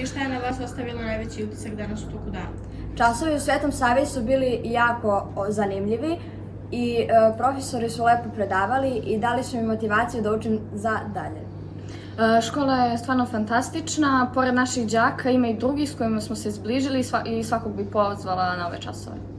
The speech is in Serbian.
i šta je na vas ostavilo najveći utisak danas u toku dana? Časovi u Svetom Savi su bili jako zanimljivi i profesori su lepo predavali i dali su mi motivaciju da učim za dalje. Škola je stvarno fantastična, pored naših đaka ima i drugih s kojima smo se zbližili i svakog bi pozvala na ove časove.